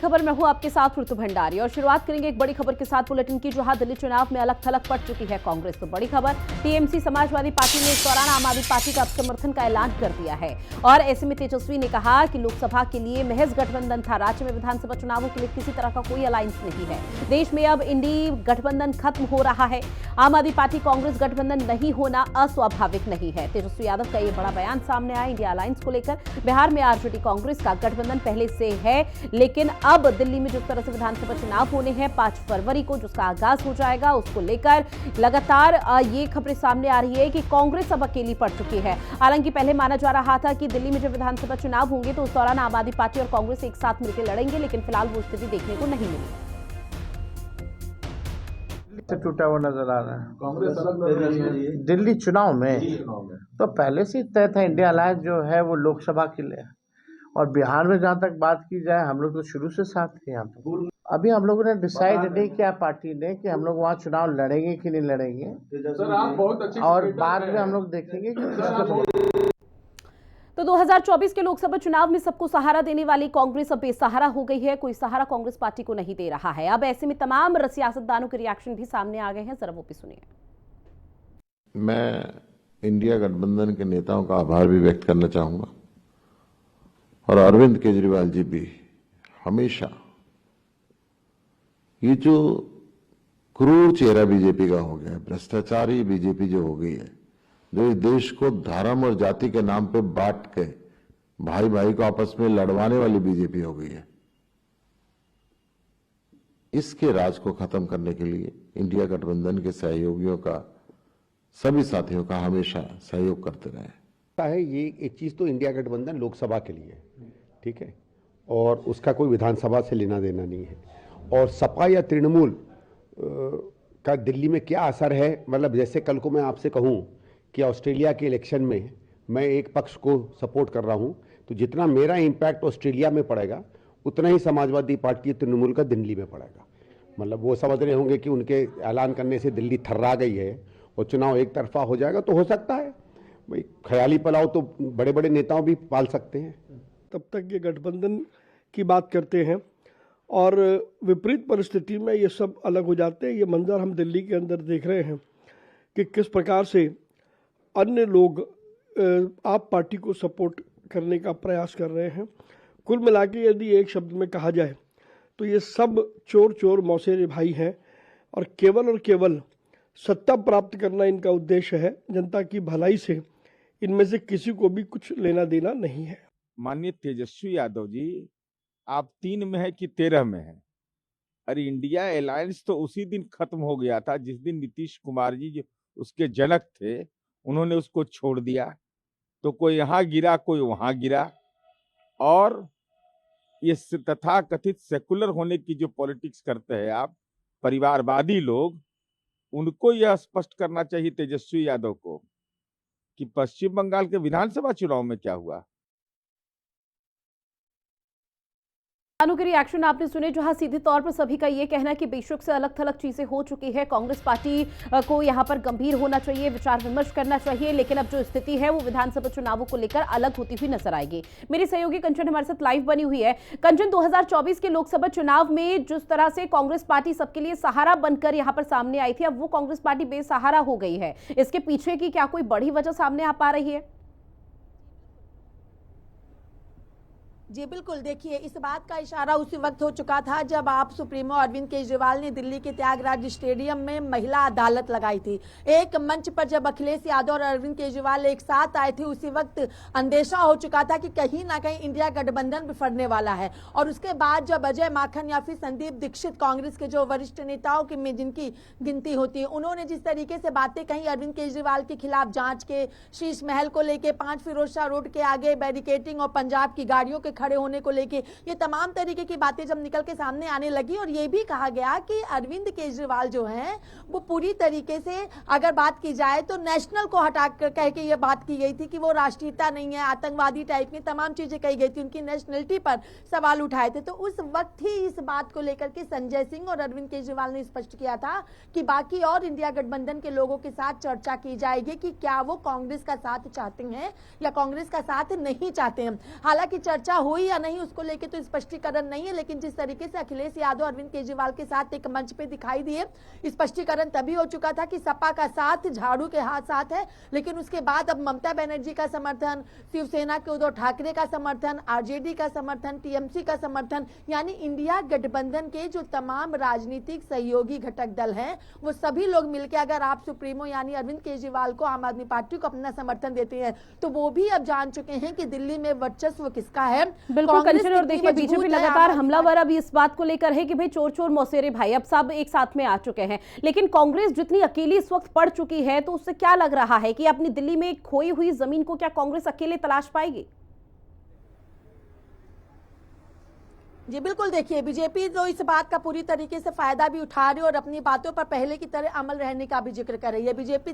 खबर में हूं आपके साथ ऋतु भंडारी और शुरुआत करेंगे एक बड़ी खबर के साथ बुलेटिन की, जहां दिल्ली चुनाव में अलग थलग पड़ चुकी है कांग्रेस। तो बड़ी खबर, टीएमसी समाजवादी पार्टी ने इस दौरान आम आदमी पार्टी का समर्थन का ऐलान कर दिया है और ऐसे में तेजस्वी ने कहा कि लोकसभा के लिए महज गठबंधन था, राज्य में विधानसभा चुनावों के लिए किसी तरह का कोई अलायंस नहीं है। देश में अब इंडी गठबंधन खत्म हो रहा है। आम आदमी पार्टी कांग्रेस गठबंधन नहीं होना अस्वाभाविक नहीं है। तेजस्वी यादव का यह बड़ा बयान सामने आया इंडिया अलायंस को लेकर। बिहार में आरजेडी कांग्रेस का गठबंधन पहले से है, लेकिन अब दिल्ली में जिस तरह से विधानसभा चुनाव होने हैं 5 फरवरी को, जिसका आगाज हो जाएगा, उसको लेकर लगातार ये खबरें सामने आ रही है कि कांग्रेस अब अकेली पड़ चुकी है। हालांकि पहले माना जा रहा था कि दिल्ली में जब विधानसभा चुनाव होंगे तो उस दौरान आम आदमी पार्टी और कांग्रेस एक साथ मिलकर लड़ेंगे, लेकिन फिलहाल वो स्थिति देखने को नहीं मिली। टूटा हुआ नजर आ रहा है कांग्रेस दिल्ली चुनाव में। तो पहले से तय था इंडिया अलायंस जो है वो लोकसभा के लिए, और बिहार में जहाँ तक बात की जाए हम लोग तो शुरू से साथ थे यहाँ पे। अभी हम लोगों ने डिसाइड नहीं किया पार्टी ने कि हम लोग वहाँ चुनाव लड़ेंगे कि नहीं लड़ेंगे, सर आप बहुत अच्छे और बाद में हम लोग देखेंगे कि तो 2024 के लोकसभा चुनाव में सबको सहारा देने वाली कांग्रेस अब बेसहारा हो गई है। कोई सहारा कांग्रेस पार्टी को नहीं दे रहा है। अब ऐसे में तमाम सियासतदानों के रिएक्शन भी सामने आ गए हैं, जरा वो भी सुनिए। मैं इंडिया गठबंधन के नेताओं का आभार भी व्यक्त करना चाहूंगा, और अरविंद केजरीवाल जी भी हमेशा ये जो क्रूर चेहरा बीजेपी का हो गया है, भ्रष्टाचारी बीजेपी जो हो गई है, जो इस देश को धर्म और जाति के नाम पे बांट के भाई भाई को आपस में लड़वाने वाली बीजेपी हो गई है, इसके राज को खत्म करने के लिए इंडिया गठबंधन के सहयोगियों का, सभी साथियों का हमेशा सहयोग करते रहे है। ये एक चीज तो इंडिया गठबंधन लोकसभा के लिए, ठीक है, और उसका कोई विधानसभा से लेना देना नहीं है। और सपा या तृणमूल का दिल्ली में क्या असर है, मतलब जैसे कल को मैं आपसे कहूं कि ऑस्ट्रेलिया के इलेक्शन में मैं एक पक्ष को सपोर्ट कर रहा हूं, तो जितना मेरा इम्पैक्ट ऑस्ट्रेलिया में पड़ेगा उतना ही समाजवादी पार्टी तृणमूल का दिल्ली में पड़ेगा। मतलब वो समझ रहे होंगे कि उनके ऐलान करने से दिल्ली थर्रा गई है और चुनाव एक तरफा हो जाएगा, तो हो सकता है भाई ख्याली पलाव तो बड़े बड़े नेताओं भी पाल सकते हैं। तब तक ये गठबंधन की बात करते हैं और विपरीत परिस्थिति में ये सब अलग हो जाते हैं। ये मंजर हम दिल्ली के अंदर देख रहे हैं कि किस प्रकार से अन्य लोग आप पार्टी को सपोर्ट करने का प्रयास कर रहे हैं। कुल मिला के यदि एक शब्द में कहा जाए तो ये सब चोर चोर मौसेरे भाई हैं और केवल सत्ता प्राप्त करना इनका उद्देश्य है। जनता की भलाई से इनमें से किसी को भी कुछ लेना देना नहीं है। माननीय तेजस्वी यादव जी, आप 3 में है कि 13 में है? अरे इंडिया अलायंस तो उसी दिन खत्म हो गया था जिस दिन नीतीश कुमार जी जो उसके जनक थे उन्होंने उसको छोड़ दिया। तो कोई यहाँ गिरा कोई वहां गिरा, और ये तथा कथित सेकुलर होने की जो पॉलिटिक्स करते हैं आप, परिवारवादी लोग, उनको यह स्पष्ट करना चाहिए तेजस्वी यादव को कि पश्चिम बंगाल के विधानसभा चुनाव में क्या हुआ। के रिएक्शन आपने सुने, जहां सीधे तौर पर सभी का यह कहना है कि बेशक से अलग थलग चीजें हो चुकी है। कांग्रेस पार्टी को यहां पर गंभीर होना चाहिए, विचार विमर्श करना चाहिए, लेकिन अब जो स्थिति है वो विधानसभा चुनावों को लेकर अलग होती हुई नजर आएगी। मेरी सहयोगी कंचन हमारे साथ लाइव बनी हुई है। कंचन, 2024 के लोकसभा चुनाव में जिस तरह से कांग्रेस पार्टी सबके लिए सहारा बनकर यहां पर सामने आई थी, अब वो कांग्रेस पार्टी बेसहारा हो गई है। इसके पीछे की क्या कोई बड़ी वजह सामने आ पा रही है? जी बिल्कुल, देखिए इस बात का इशारा उसी वक्त हो चुका था जब आप सुप्रीमो अरविंद केजरीवाल ने दिल्ली के त्यागराज स्टेडियम में महिला अदालत लगाई थी। एक मंच पर जब अखिलेश यादव और अरविंद केजरीवाल एक साथ आए थे, उसी वक्त अंदेशा हो चुका था कि कहीं ना कहीं इंडिया गठबंधन बिफरने वाला है। और उसके बाद जब अजय माखन या फिर संदीप दीक्षित, कांग्रेस के जो वरिष्ठ नेताओं की में जिनकी गिनती होती है, उन्होंने जिस तरीके से बातें कही अरविंद केजरीवाल के खिलाफ, जांच के, शीश महल को लेकर, 5 फिरोजशाह रोड के आगे बैरिकेटिंग और पंजाब की गाड़ियों के खड़े होने को लेके, ये तमाम तरीके की बातें जब निकल के सामने आने लगी, और ये भी कहा गया कि अरविंद केजरीवाल जो हैं वो पूरी तरीके से अगर बात की जाए तो नेशनल को हटा कर कह के ये बात की गई थी कि वो राष्ट्रीयता नहीं है, आतंकवादी टाइप की तमाम चीजें कही गई थी, उनकी नेशनलिटी पर सवाल उठाए थे। तो उस वक्त ही इस बात को लेकर के संजय सिंह और अरविंद केजरीवाल ने स्पष्ट किया था कि बाकी और इंडिया गठबंधन के लोगों के साथ चर्चा की जाएगी कि क्या वो कांग्रेस का साथ चाहते हैं या कांग्रेस का साथ नहीं चाहते हैं। हालांकि चर्चा हुई या नहीं उसको लेके तो स्पष्टीकरण नहीं है, लेकिन जिस तरीके से अखिलेश यादव अरविंद केजरीवाल के साथ एक मंच पे दिखाई दिए, स्पष्टीकरण तभी हो चुका था कि सपा का साथ झाड़ू के साथ है, लेकिन उसके बाद अब ममता बनर्जी का समर्थन, शिवसेना के उद्धव ठाकरे का समर्थन, आरजेडी का समर्थन, टीएमसी का समर्थन, यानी इंडिया गठबंधन के जो तमाम राजनीतिक सहयोगी घटक दल हैं वो सभी लोग मिलकर अगर आप सुप्रीमो यानी अरविंद केजरीवाल को, आम आदमी पार्टी को अपना समर्थन देते हैं तो वो भी अब जान चुके हैं कि दिल्ली में वर्चस्व किसका है। बिल्कुल कंचन, और देखिए बीजेपी लगातार हमलावर अब इस बात को लेकर है कि भाई चोर चोर मौसेरे भाई, अब सब एक साथ में आ चुके हैं, लेकिन कांग्रेस जितनी अकेली इस वक्त पड़ चुकी है तो उससे क्या लग रहा है कि अपनी दिल्ली में खोई हुई जमीन को क्या कांग्रेस अकेले तलाश पाएगी? जी बिल्कुल, देखिए बीजेपी तो इस बात का पूरी तरीके से फायदा भी उठा रही है और अपनी बातों पर पहले की तरह अमल रहने का भी जिक्र कर रही है। बीजेपी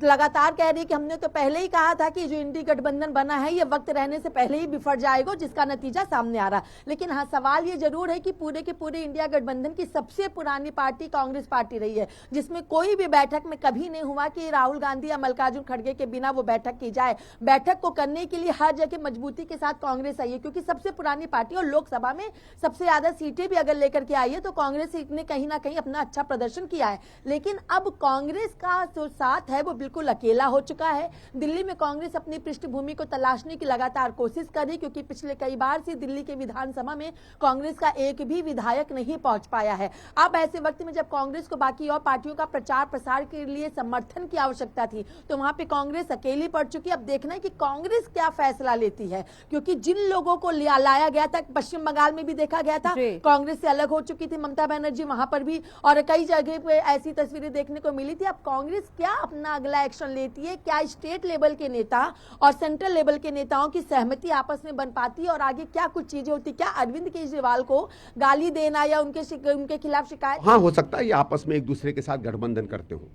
लगातार कह रही है कि हमने तो पहले ही कहा था कि जो इंडी गठबंधन बना है ये वक्त रहने से पहले ही बिफर जाएगा, जिसका नतीजा सामने आ रहा। लेकिन हाँ, सवाल ये जरूर है कि पूरे के पूरे इंडिया गठबंधन की सबसे पुरानी पार्टी कांग्रेस पार्टी रही है, जिसमें कोई भी बैठक में कभी नहीं हुआ कि राहुल गांधी या मल्लिकार्जुन खड़गे के बिना वो बैठक की जाए। बैठक को करने के लिए हर जगह मजबूती के साथ कांग्रेस आई है, क्योंकि सबसे पुरानी पार्टी और लोकसभा में सबसे ज्यादा सीटें भी अगर लेकर के आई है तो कांग्रेस ने कहीं ना कहीं अपना अच्छा प्रदर्शन किया है। लेकिन अब कांग्रेस का जो साथ है वो बिल्कुल अकेला हो चुका है। दिल्ली में कांग्रेस अपनी पृष्ठभूमि को तलाशने की लगातार कोशिश कर रही, क्योंकि पिछले कई बार से दिल्ली के विधानसभा में कांग्रेस का एक भी विधायक नहीं पहुंच पाया है। अब ऐसे वक्त में जब कांग्रेस को बाकी और पार्टियों का प्रचार प्रसार के लिए समर्थन की आवश्यकता थी तो वहां पे कांग्रेस अकेली पड़ चुकी है। अब देखना है कि कांग्रेस क्या फैसला लेती है, क्योंकि जिन लोगों को लाया गया था, पश्चिम बंगाल में भी देखा गया था कांग्रेस से अलग हो चुकी थी ममता बनर्जी, वहां पर भी और कई जगह पे ऐसी तस्वीरें देखने को मिली थी। अब कांग्रेस क्या अपना अगला एक्शन लेती है, क्या स्टेट लेवल के नेता और सेंट्रल लेवल के नेताओं की सहमति आपस में बन पाती है और आगे क्या कुछ चीजें होती, क्या अरविंद केजरीवाल को गाली देना या उनके खिलाफ शिकायत? हाँ, हो सकता है ये आपस में एक दूसरे के साथ गठबंधन करते हो,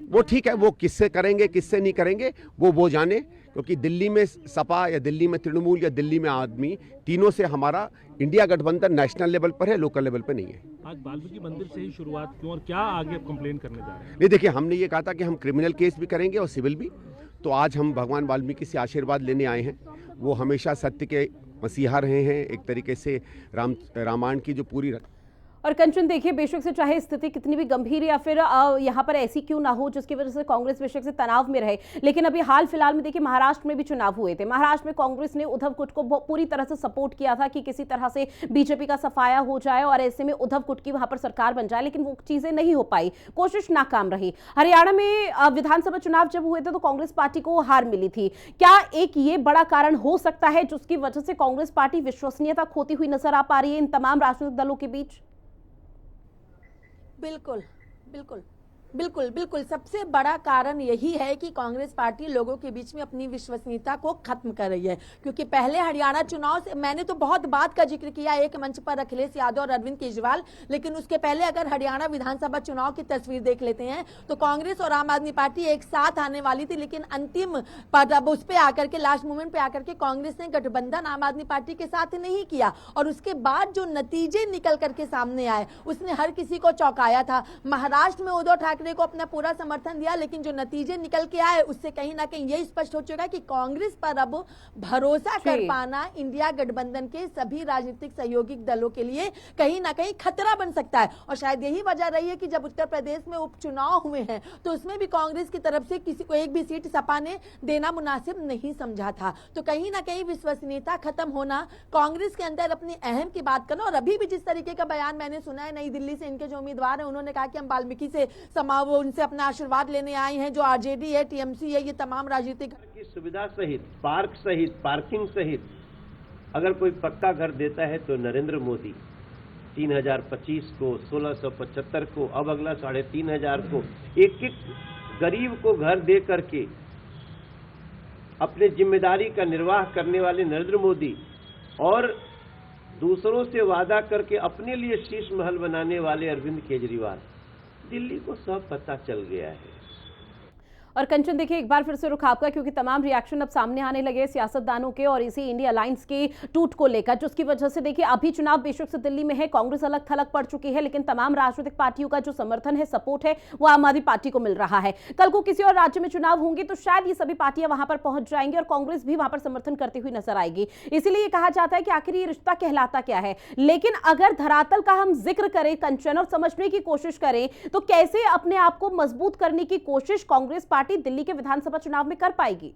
वो ठीक है। वो किससे करेंगे किससे नहीं करेंगे वो जाने, क्योंकि दिल्ली में सपा या दिल्ली में तृणमूल या दिल्ली में आदमी, तीनों से हमारा इंडिया गठबंधन नेशनल लेवल पर है, लोकल लेवल पर नहीं है। आज वाल्मीकि मंदिर से ही शुरुआत क्यों और क्या आगे कंप्लेन करने जा रहे हैं? नहीं, देखिए हमने ये कहा था कि हम क्रिमिनल केस भी करेंगे और सिविल भी। तो आज हम भगवान वाल्मीकि से आशीर्वाद लेने आए हैं। वो हमेशा सत्य के मसीहा रहे हैं, एक तरीके से रामायण की जो पूरी। और कंचन देखिए, बेशक से चाहे स्थिति कितनी भी गंभीर या फिर यहाँ पर ऐसी क्यों ना हो जिसकी वजह से कांग्रेस बेशक से तनाव में रहे, लेकिन अभी हाल फिलहाल में देखिए महाराष्ट्र में भी चुनाव हुए थे। महाराष्ट्र में कांग्रेस ने उद्धव कुट को पूरी तरह से सपोर्ट किया था कि किसी तरह से बीजेपी का सफाया हो जाए और ऐसे में उद्धव कुट की वहां पर सरकार बन जाए, लेकिन वो चीजें नहीं हो पाई, कोशिश नाकाम रही। हरियाणा में विधानसभा चुनाव जब हुए थे तो कांग्रेस पार्टी को हार मिली थी। क्या एक ये बड़ा कारण हो सकता है जिसकी वजह से कांग्रेस पार्टी विश्वसनीयता खोती हुई नजर आ पा रही है इन तमाम राजनीतिक दलों के बीच? बिल्कुल बिल्कुल बिल्कुल बिल्कुल, सबसे बड़ा कारण यही है कि कांग्रेस पार्टी लोगों के बीच में अपनी विश्वसनीयता को खत्म कर रही है। क्योंकि पहले हरियाणा चुनाव से मैंने तो बहुत बात का जिक्र किया एक मंच पर अखिलेश यादव और अरविंद केजरीवाल, लेकिन उसके पहले अगर हरियाणा विधानसभा चुनाव की तस्वीर देख लेते हैं तो कांग्रेस और आम आदमी पार्टी एक साथ आने वाली थी, लेकिन अंतिम उस पर आकर के लास्ट मोमेंट पे आकर के कांग्रेस ने गठबंधन आम आदमी पार्टी के साथ नहीं किया और उसके बाद जो नतीजे निकल करके सामने आए उसने हर किसी को चौंकाया था। महाराष्ट्र में उद्धव ठाकरे को अपना पूरा समर्थन दिया, लेकिन जो नतीजे निकल के आए उससे कहीं ना कहीं यही स्पष्ट हो चुका है कि कांग्रेस पर अब भरोसा कर पाना इंडिया गठबंधन के सभी राजनीतिक सहयोगी दलों के लिए कहीं ना कहीं खतरा बन सकता है। और शायद यही वजह रही है कि जब उत्तर प्रदेश में उपचुनाव हुए हैं तो उसमें भी कांग्रेस की तरफ से किसी को एक भी सीट सपा ने देना मुनासिब नहीं समझा था। तो कहीं ना कहीं विश्वसनीयता खत्म होना, कांग्रेस के अंदर अपनी अहम की बात करना, और अभी भी जिस तरीके का बयान मैंने सुना है नई दिल्ली से इनके जो उम्मीदवार हैं उन्होंने कहा कि हम वाल्मीकि से उनसे अपना आशीर्वाद लेने आए हैं, जो आरजेडी है, टीएमसी है, ये तमाम राजनीतिक की सुविधा सहित, पार्क सहित, पार्किंग सहित अगर कोई पक्का घर देता है तो नरेंद्र मोदी 3025 को, 1675 को, अब अगला 3500 को, एक एक गरीब को घर दे करके अपने जिम्मेदारी का निर्वाह करने वाले नरेंद्र मोदी और दूसरों से वादा करके अपने लिए शीश महल बनाने वाले अरविंद केजरीवाल, दिल्ली को सब पता चल गया है। और कंचन देखिए एक बार फिर से रुख आपका, क्योंकि तमाम रिएक्शन अब सामने आने लगे सियासतदानों के और इसी इंडिया अलायंस की टूट को लेकर, जिसकी वजह से देखिए अभी चुनाव बेशक से दिल्ली में है, कांग्रेस अलग थलग पड़ चुकी है, लेकिन तमाम राजनीतिक पार्टियों का जो समर्थन है, सपोर्ट है, वो आम आदमी पार्टी को मिल रहा है। कल को किसी और राज्य में चुनाव होंगे तो शायद ये सभी पार्टियां वहां पर पहुंच जाएंगी और कांग्रेस भी वहां पर समर्थन करती हुई नजर आएगी। इसीलिए ये कहा जाता है कि आखिर ये रिश्ता कहलाता क्या है। लेकिन अगर धरातल का हम जिक्र करें कंचन और समझने की कोशिश करें तो कैसे अपने आप को मजबूत करने की कोशिश कांग्रेस पार्टी दिल्ली के विधानसभा चुनाव में कर पाएगी?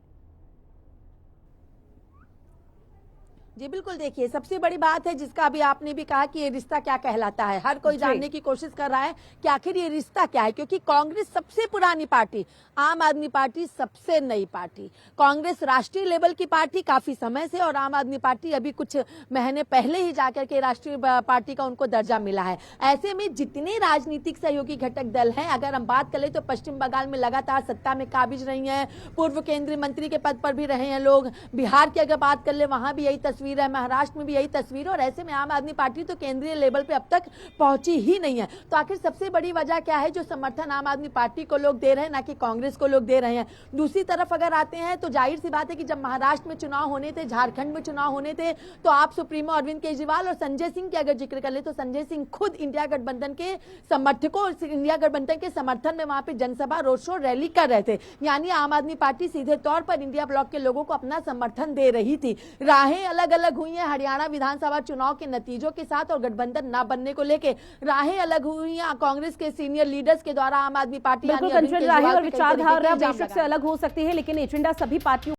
जी बिल्कुल, देखिए सबसे बड़ी बात है जिसका अभी आपने भी कहा कि ये रिश्ता क्या कहलाता है, हर कोई जानने की कोशिश कर रहा है कि आखिर ये रिश्ता क्या है, क्योंकि कांग्रेस सबसे पुरानी पार्टी, आम आदमी पार्टी सबसे नई पार्टी। कांग्रेस राष्ट्रीय लेवल की पार्टी काफी समय से और आम आदमी पार्टी अभी कुछ महीने पहले ही जाकर के राष्ट्रीय पार्टी का उनको दर्जा मिला है। ऐसे में जितने राजनीतिक सहयोगी घटक दल हैं, अगर हम बात करें तो पश्चिम बंगाल में लगातार सत्ता में काबिज रही हैं, पूर्व केंद्रीय मंत्री के पद पर भी रहे हैं लोग, बिहार की अगर बात कर ले वहां भी यही तस्वीर है, महाराष्ट्र में भी यही तस्वीर है, और ऐसे में आम आदमी पार्टी तो केंद्रीय लेवल पे अब तक पहुंची ही नहीं है। तो आखिर सबसे बड़ी वजह क्या है जो समर्थन आम आदमी पार्टी को लोग दे रहे हैं, ना कि कांग्रेस को लोग दे रहे हैं। दूसरी तरफ अगर आते हैं तो जाहिर सी बात है कि जब महाराष्ट्र में चुनाव होने थे, झारखंड में चुनाव होने थे, तो आप सुप्रीमो अरविंद केजरीवाल और संजय सिंह की अगर जिक्र कर ले तो संजय सिंह खुद इंडिया गठबंधन के समर्थकों और इंडिया गठबंधन के समर्थन में वहां पे जनसभा, रोड शो, रैली कर रहे थे। यानी आम आदमी पार्टी सीधे तौर पर इंडिया ब्लॉक के लोगों को अपना समर्थन दे रही थी। राहें अलग अलग हुई हैं हरियाणा विधानसभा चुनाव के नतीजों के साथ और गठबंधन ना बनने को लेकर राहें अलग हुई हैं कांग्रेस के सीनियर लीडर्स के द्वारा आम आदमी पार्टी बिल्कुल कंचन, राहें और विचारधारा बेशक से अलग हो सकती है, लेकिन एजेंडा सभी पार्टियों